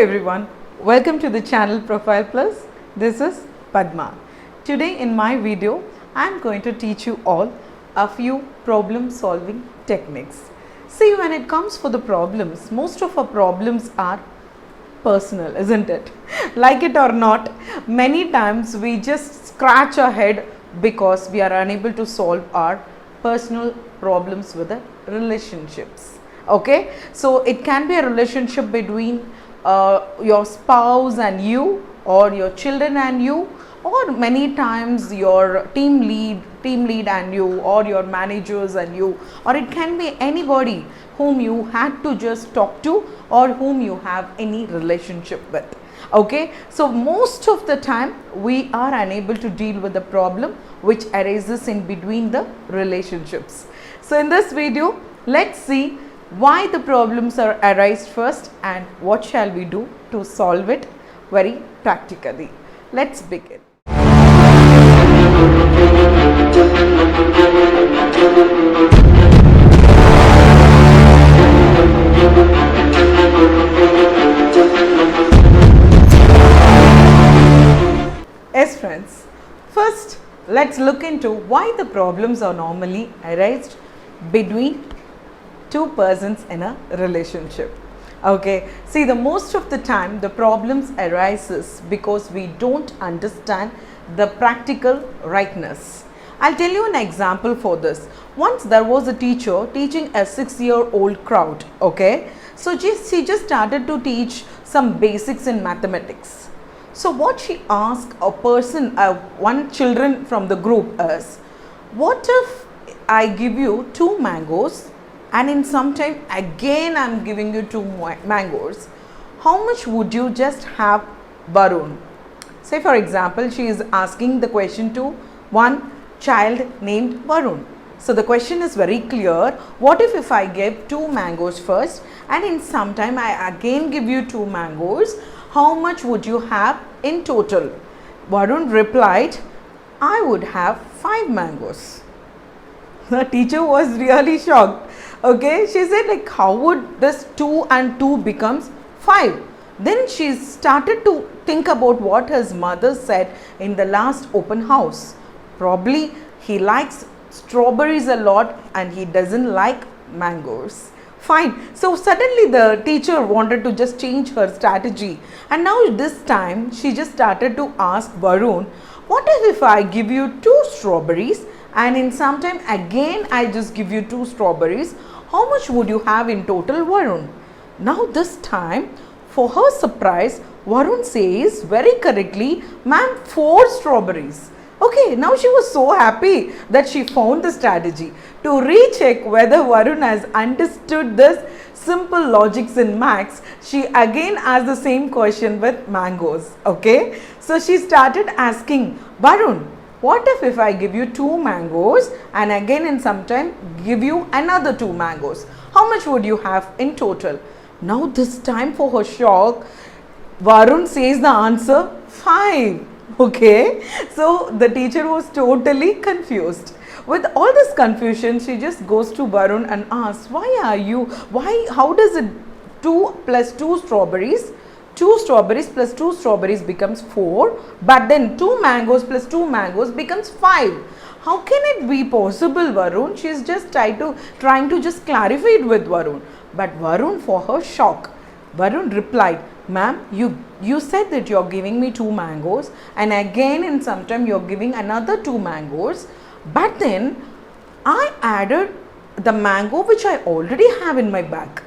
everyone, welcome to the channel Profile Plus. This is Padma. Today in my video, I am going to teach you all a few problem solving techniques. See, when it comes for the problems, most of our problems are personal, isn't it? Like it or not, many times we just scratch our head because we are unable to solve our personal problems with the relationships. Okay, so it can be a relationship between your spouse and you, or your children and you, or many times your team lead and you, or your managers and you, or it can be anybody whom you had to just talk to or whom you have any relationship with. Okay, so most of the time we are unable to deal with the problem which arises in between the relationships. So in this video, let's see why the problems are arise first and what shall we do to solve it very practically. Let's begin. Yes friends, first let's look into why the problems are normally arised between two persons in a relationship. Okay, see, the most of the time the problems arises because we don't understand the practical rightness. I'll tell you an example for this. Once there was a teacher teaching a 6-year-old crowd. Okay, so she just started to teach some basics in mathematics. So what she asked a person, one children from the group is, what if I give you 2 mangoes and in some time again I am giving you 2 mangoes, how much would you just have, Varun? Say for example, she is asking the question to one child named Varun. So the question is very clear. What if I give 2 mangoes first and in some time I again give you 2 mangoes, how much would you have in total? Varun replied, I would have 5 mangoes. The teacher was really shocked. Okay, she said, like, how would this 2 and 2 becomes 5? Then she started to think about what his mother said in the last open house. Probably he likes strawberries a lot and he doesn't like mangoes. Fine. So suddenly the teacher wanted to just change her strategy, and now this time she just started to ask Varun, what if I give you 2 strawberries and in some time again I just give you 2 strawberries, how much would you have in total, Varun? Now this time, for her surprise, Varun says very correctly, ma'am, 4 strawberries. Okay, now she was so happy that she found the strategy. To recheck whether Varun has understood this simple logics in maths, she again asked the same question with mangoes. Okay, so she started asking, Varun, what if I give you 2 mangoes and again in some time give you another 2 mangoes? How much would you have in total? Now this time, for her shock, Varun says the answer 5. Okay, so the teacher was totally confused. With all this confusion, she just goes to Varun and asks, how does it 2 plus 2 strawberries? 2 strawberries plus 2 strawberries becomes 4, but then 2 mangoes plus 2 mangoes becomes 5. How can it be possible, Varun? She is just trying to just clarify it with Varun. But Varun, for her shock, Varun replied, ma'am, you said that you are giving me 2 mangoes and again in some time you are giving another 2 mangoes, but then I added the mango which I already have in my bag.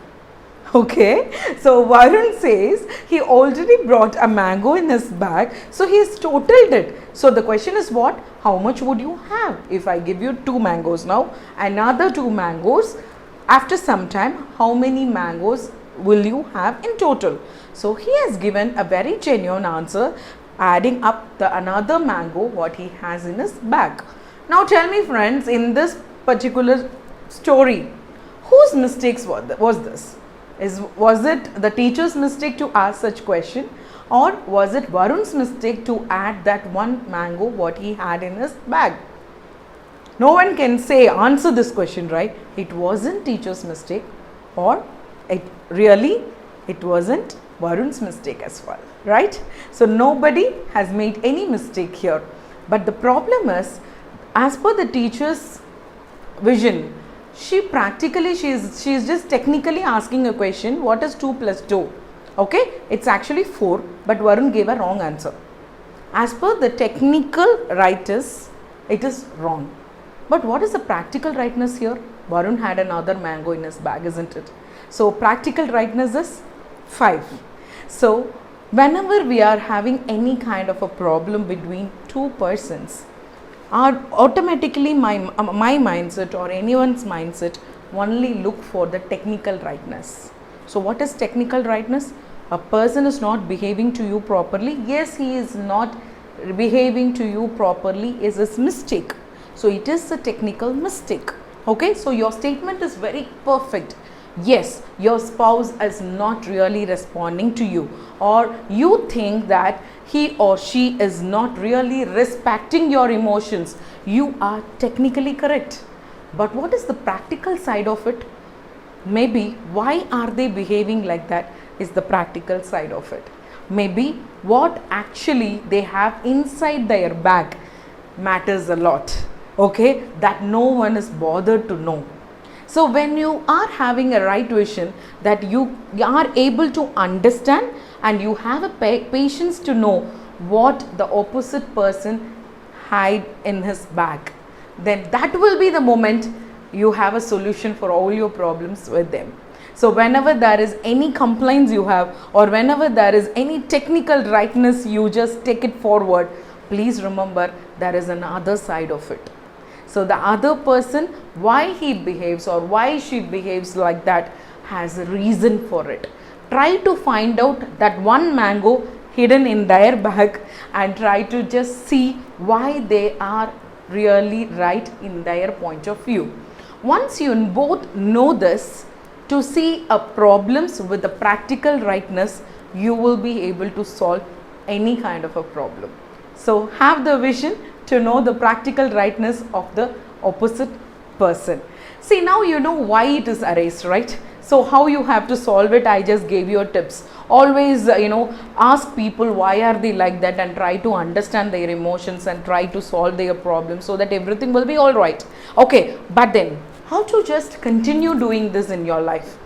Okay, so Varun says he already brought a mango in his bag, so he has totaled it. So the question is what? How much would you have if I give you 2 mangoes now, another 2 mangoes, after some time, how many mangoes will you have in total? So he has given a very genuine answer, adding up the another mango what he has in his bag. Now tell me friends, in this particular story, whose mistakes was this? Was it the teacher's mistake to ask such question, or was it Varun's mistake to add that 1 mango what he had in his bag? No one can answer this question, right? It wasn't teacher's mistake, or it really it wasn't Varun's mistake as well, right? So nobody has made any mistake here. But the problem is, as per the teacher's vision, she is just technically asking a question, what is 2 plus 2? Okay, it's actually 4, but Varun gave a wrong answer. As per the technical rightness, it is wrong. But what is the practical rightness here? Varun had another mango in his bag, isn't it? So practical rightness is 5. So whenever we are having any kind of a problem between two persons, automatically my mindset or anyone's mindset only look for the technical rightness. So what is technical rightness? A person is not behaving to you properly. Yes, he is not behaving to you properly is his mistake. So it is a technical mistake. Okay, so your statement is very perfect. Yes, your spouse is not really responding to you, or you think that he or she is not really respecting your emotions. You are technically correct. But what is the practical side of it? Maybe why are they behaving like that is the practical side of it. Maybe what actually they have inside their bag matters a lot. Okay, that no one is bothered to know. So when you are having a right vision, that you are able to understand and you have a patience to know what the opposite person hide in his bag, then that will be the moment you have a solution for all your problems with them. So whenever there is any complaints you have, or whenever there is any technical rightness, you just take it forward. Please remember, there is another side of it. So the other person, why he behaves or why she behaves like that, has a reason for it. Try to find out that one mango hidden in their bag and try to just see why they are really right in their point of view. Once you both know this, to see a problems with the practical rightness, you will be able to solve any kind of a problem. So have the vision to know the practical rightness of the opposite person. See, now you know why it is erased, right? So how you have to solve it, I just gave you tips. Always ask people why are they like that, and try to understand their emotions and try to solve their problems, so that everything will be all right. Okay, but then how to just continue doing this in your life?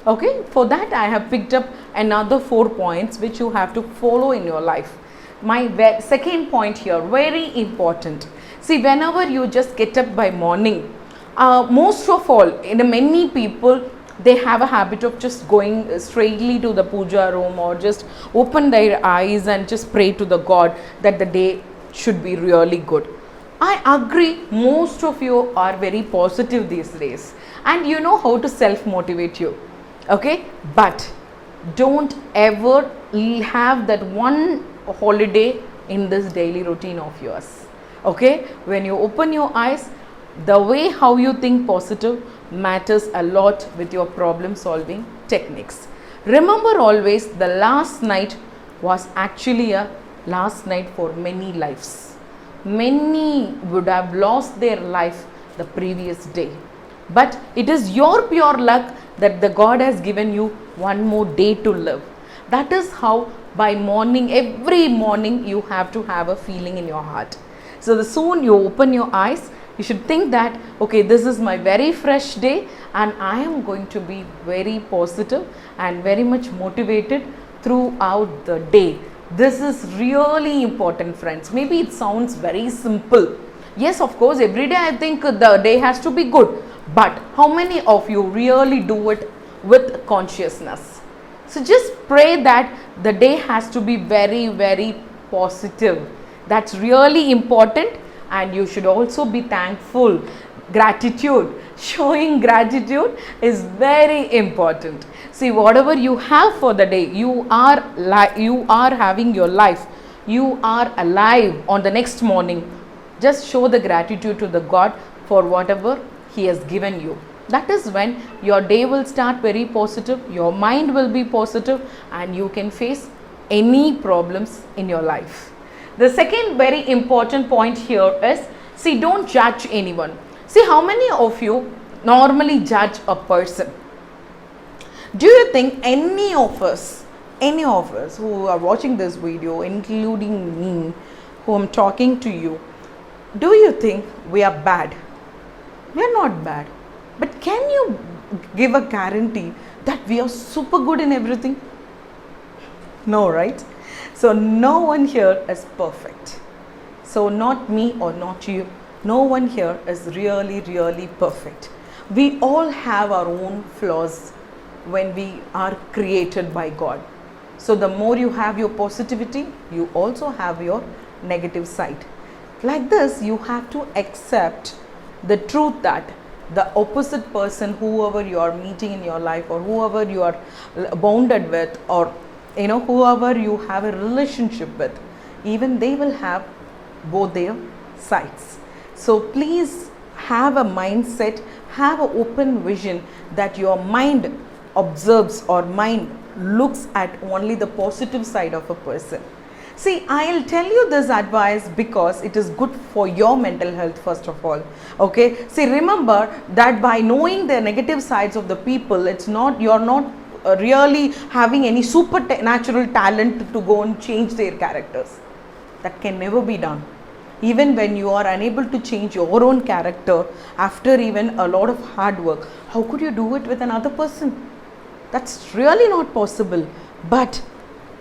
Okay, for that I have picked up another 4 points which you have to follow in your life. My second point here, very important. See, whenever you just get up by morning, most of all, many people, they have a habit of just going straightly to the puja room or just open their eyes and just pray to the God that the day should be really good. I agree, most of you are very positive these days and you know how to self-motivate you. Okay, but don't ever have that one holiday in this daily routine of yours. Okay, when you open your eyes, the way how you think positive matters a lot with your problem solving techniques. Remember always, the last night was actually a last night for many lives. Many would have lost their life the previous day, but it is your pure luck that the God has given you one more day to live. That is how by morning, every morning, you have to have a feeling in your heart. So the soon you open your eyes, you should think that, okay, this is my very fresh day and I am going to be very positive and very much motivated throughout the day. This is really important, friends. Maybe it sounds very simple. Yes, of course, every day I think the day has to be good. But how many of you really do it with consciousness? So just pray that the day has to be very, very positive. That's really important, and you should also be thankful. Gratitude, showing gratitude is very important. See, whatever you have for the day, you are having your life. You are alive on the next morning. Just show the gratitude to the God for whatever He has given you. That is when your day will start very positive, your mind will be positive, and you can face any problems in your life. The second very important point here is, see, don't judge anyone. See, how many of you normally judge a person? Do you think any of us who are watching this video, including me, who am talking to you, do you think we are bad? We are not bad. But can you give a guarantee that we are super good in everything? No, right? So no one here is perfect. So not me or not you. No one here is really, really perfect. We all have our own flaws when we are created by God. So the more you have your positivity, you also have your negative side. Like this, you have to accept the truth that the opposite person, whoever you are meeting in your life, or whoever you are bonded with, or whoever you have a relationship with, even they will have both their sides. So please have a mindset, have an open vision that your mind observes or mind looks at only the positive side of a person. See, I'll tell you this advice because it is good for your mental health first of all. Okay, see, remember that by knowing the negative sides of the people, you're not really having any supernatural talent to go and change their characters. That can never be done. Even when you are unable to change your own character after even a lot of hard work, how could you do it with another person? That's really not possible. But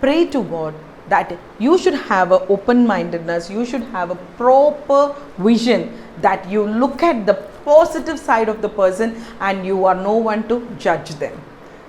pray to God that you should have an open-mindedness, you should have a proper vision, that you look at the positive side of the person and you are no one to judge them.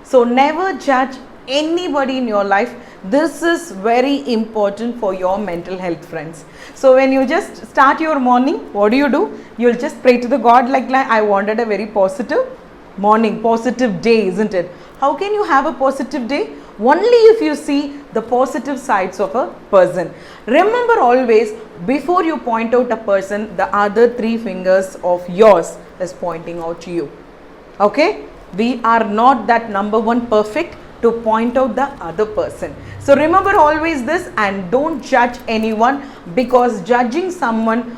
So never judge anybody in your life. This is very important for your mental health, friends. So when you just start your morning, what do? You'll just pray to the God like I wanted a very positive morning, positive day, isn't it? How can you have a positive day? Only if you see the positive sides of a person. Remember always, before you point out a person, the other 3 fingers of yours is pointing out to you. Okay? We are not that number 1 perfect to point out the other person. So remember always this, and don't judge anyone, because judging someone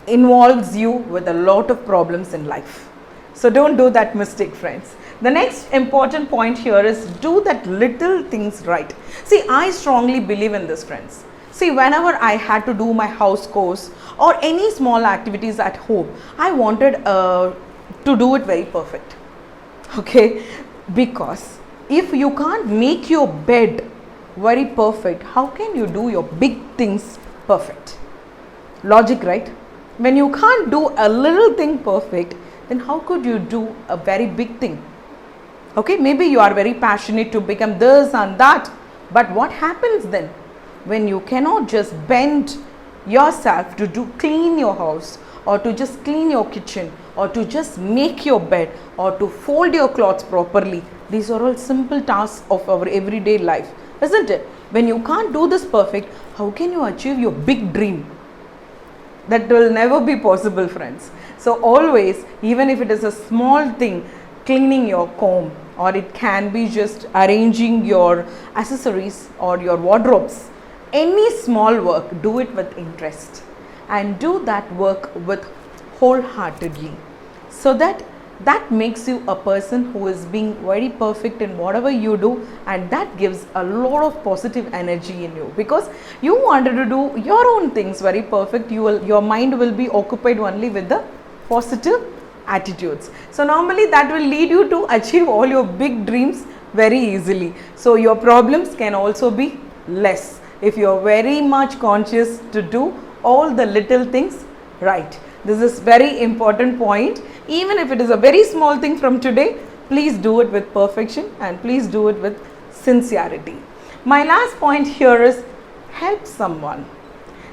involves you with a lot of problems in life. So don't do that mistake, friends. The next important point here is do that little things right. See, I strongly believe in this, friends. See, whenever I had to do my house chores or any small activities at home, I wanted to do it very perfect. Okay, because if you can't make your bed very perfect, how can you do your big things perfect? Logic, right? When you can't do a little thing perfect, then how could you do a very big thing? Okay, maybe you are very passionate to become this and that, but what happens then when you cannot just bend yourself to clean your house, or to just clean your kitchen, or to just make your bed, or to fold your clothes properly? These are all simple tasks of our everyday life, isn't it? When you can't do this perfect, how can you achieve your big dream? That will never be possible, friends. So always, even if it is a small thing, cleaning your comb, or it can be just arranging your accessories or your wardrobes, any small work, do it with interest and do that work with wholeheartedly, so that makes you a person who is being very perfect in whatever you do, and that gives a lot of positive energy in you, because you wanted to do your own things very perfect. Your mind will be occupied only with the positive attitudes. So normally that will lead you to achieve all your big dreams very easily. So your problems can also be less if you are very much conscious to do all the little things right. This is very important point. Even if it is a very small thing from today, please do it with perfection and please do it with sincerity. My last point here is help someone.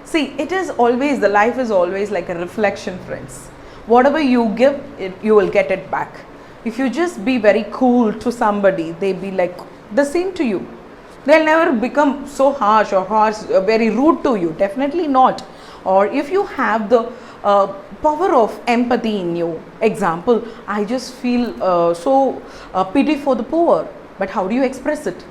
See, it is always, the life is always like a reflection, friends. Whatever you give, you will get it back. If you just be very cool to somebody, they be like the same to you. They'll never become so harsh or very rude to you. Definitely not. Or if you have the power of empathy in you. Example, I just feel pity for the poor. But how do you express it?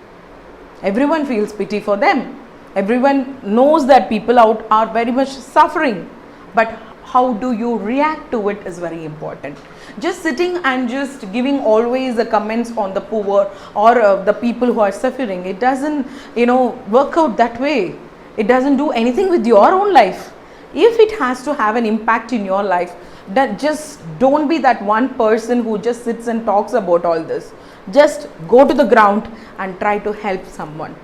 Everyone feels pity for them. Everyone knows that people out are very much suffering. But how do you react to it is very important. Just sitting and just giving always the comments on the poor or the people who are suffering, it doesn't, work out that way. It doesn't do anything with your own life. If it has to have an impact in your life, that just don't be that one person who just sits and talks about all this. Just go to the ground and try to help someone,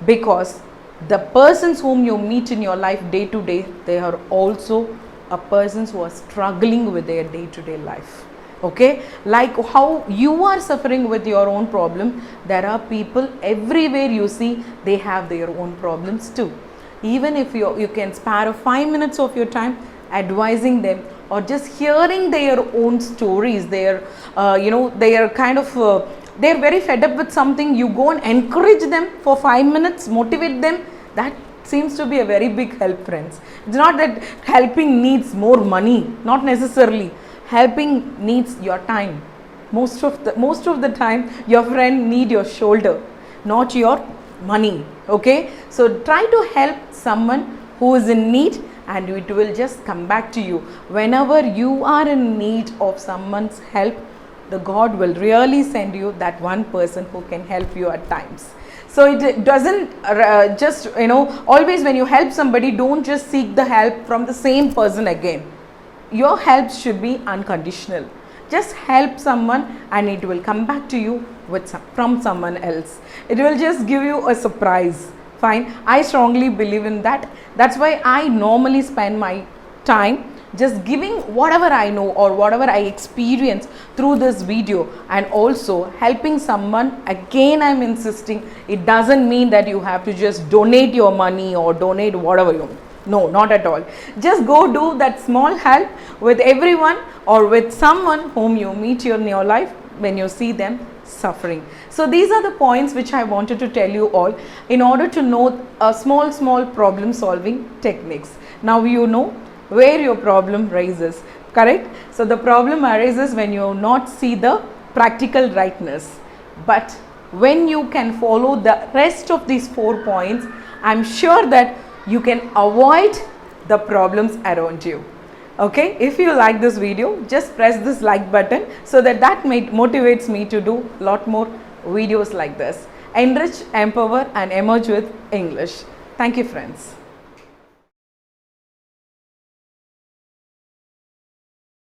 because the persons whom you meet in your life day to day, they are also a persons who are struggling with their day to day life. Okay, like how you are suffering with your own problem, there are people everywhere you see, they have their own problems too. Even if you can spare 5 minutes of your time advising them, or just hearing their own stories, they are kind of they're very fed up with something, you go and encourage them for 5 minutes, motivate them, that seems to be a very big help, friends. It's not that helping needs more money, not necessarily. Helping needs your time. Most of the time your friend need your shoulder, not your money. Okay, so try to help someone who is in need, and it will just come back to you. Whenever you are in need of someone's help, the God will really send you that one person who can help you at times. So it doesn't just, always when you help somebody, don't just seek the help from the same person again. Your help should be unconditional. Just help someone and it will come back to you from someone else. It will just give you a surprise. Fine. I strongly believe in that. That's why I normally spend my time just giving whatever I know or whatever I experience through this video, and also helping someone. Again, I'm insisting, it doesn't mean that you have to just donate your money or donate whatever you. No, not at all. Just go do that small help with everyone or with someone whom you meet in your life when you see them suffering. So these are the points which I wanted to tell you all in order to know small problem solving techniques. Now you know where your problem rises, correct? So the problem arises when you not see the practical rightness, but when you can follow the rest of these 4 points, I'm sure that you can avoid the problems around you. Okay, if you like this video, just press this like button so that motivates me to do a lot more videos like this. Enrich, empower and emerge with English. Thank you, friends.